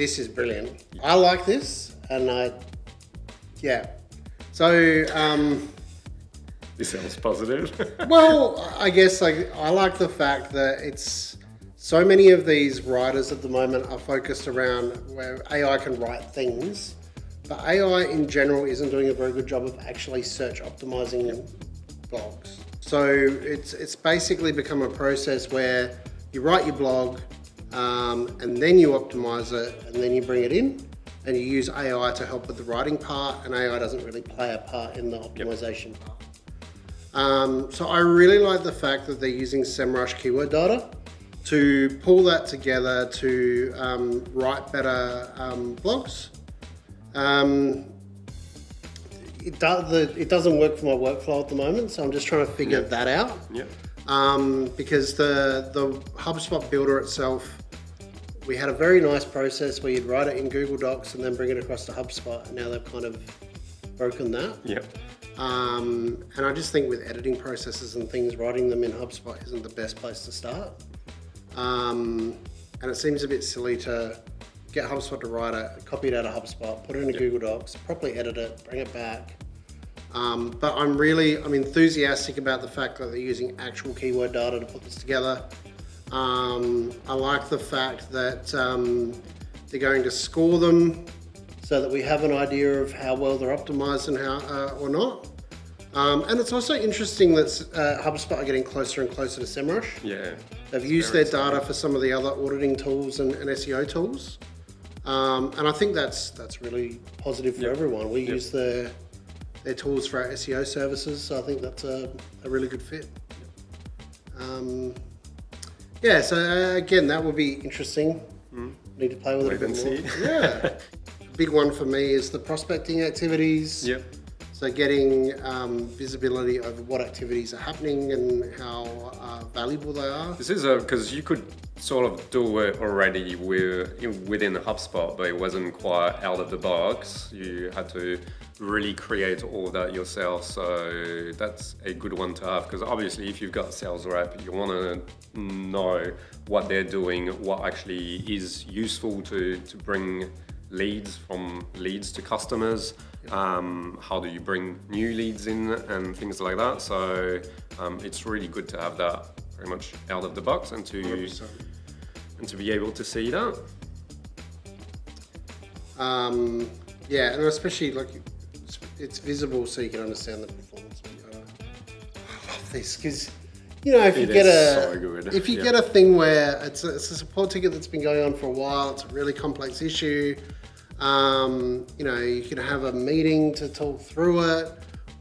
this is brilliant. I like this, and yeah. So, this sounds positive. well, I guess I like the fact that it's so many of these writers at the moment are focused around where AI can write things, but AI in general isn't doing a very good job of actually search optimizing blogs. So it's basically become a process where you write your blog, and then you optimize it, and then you bring it in, and you use AI to help with the writing part, and AI doesn't really play a part in the optimization part. So I really like the fact that they're using SEMrush keyword data to pull that together to write better blogs. It doesn't work for my workflow at the moment, so I'm just trying to figure that out. Yeah. Because the HubSpot builder itself, we had a very nice process where you'd write it in Google Docs and then bring it across to HubSpot, and now they've kind of broken that. Yeah. And I just think with editing processes and things, writing them in HubSpot isn't the best place to start. And it seems a bit silly to get HubSpot to write it, copy it out of HubSpot, put it into Google Docs, properly edit it, bring it back. But I'm enthusiastic about the fact that they're using actual keyword data to put this together. I like the fact that they're going to score them so that we have an idea of how well they're optimized and how or not. And it's also interesting that HubSpot are getting closer and closer to SEMrush. Yeah. They've used their data for some of the other auditing tools and SEO tools. And I think that's really positive for everyone. We use their tools for our SEO services, so I think that's a really good fit. Yeah, so again, that will be interesting. Need to play with it a bit more. Yeah. Big one for me is the prospecting activities. Yep. So getting visibility over what activities are happening and how valuable they are. This is because you could sort of do it already within HubSpot, but it wasn't quite out of the box. You had to really create all that yourself. So that's a good one to have, because obviously if you've got a sales rep, you want to know what they're doing, what actually is useful to bring from leads to customers. How do you bring new leads in and things like that? So it's really good to have that very much out of the box and to 100%. And to be able to see that. Yeah, and especially it's visible so you can understand the performance. I love this because if you get a thing where it's a support ticket that's been going on for a while, it's a really complex issue. You can have a meeting to talk through it,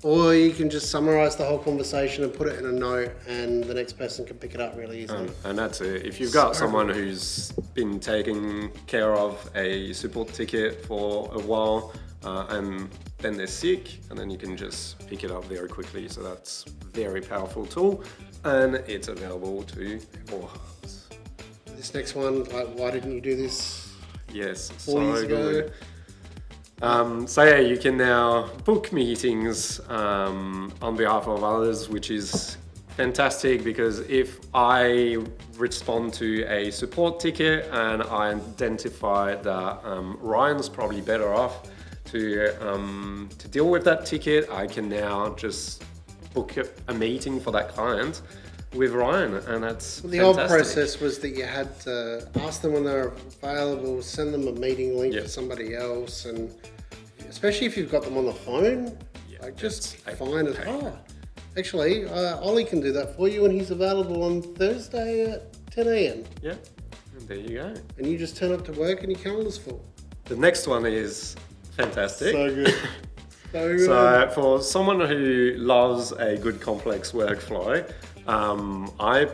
or you can just summarize the whole conversation and put it in a note, and the next person can pick it up really easily. And that's it. If you've got someone who's been taking care of a support ticket for a while, and then they're sick, and then you can just pick it up very quickly. So that's a very powerful tool, and it's available to all hubs. This next one, why didn't you do this? Yes, 4 years so ago. good. So yeah, you can now book meetings on behalf of others, which is fantastic, because if I respond to a support ticket and I identify that Ryan's probably better off to deal with that ticket, I can now just book a meeting for that client with Ryan, and that's the old process was that you had to ask them when they're available, send them a meeting link for somebody else, and especially if you've got them on the phone, just find it. Actually, Ollie can do that for you, and he's available on Thursday at 10 a.m. Yeah, and there you go. And you just turn up to work and your calendar's full. The next one is fantastic. So good. So good. So for someone who loves a good complex workflow, I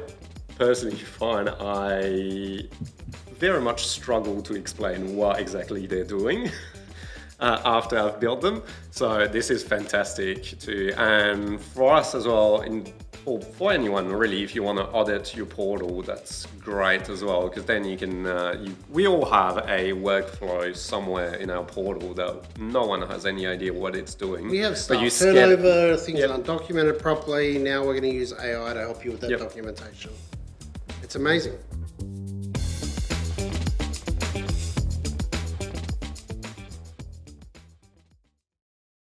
personally find I very much struggle to explain what exactly they're doing after I've built them. So this is fantastic too. And for us as well, or for anyone really, if you want to audit your portal, that's great as well, because then you can, we all have a workflow somewhere in our portal that no one has any idea what it's doing. We have stuff turnover, things aren't documented properly. Now we're going to use AI to help you with that documentation. It's amazing.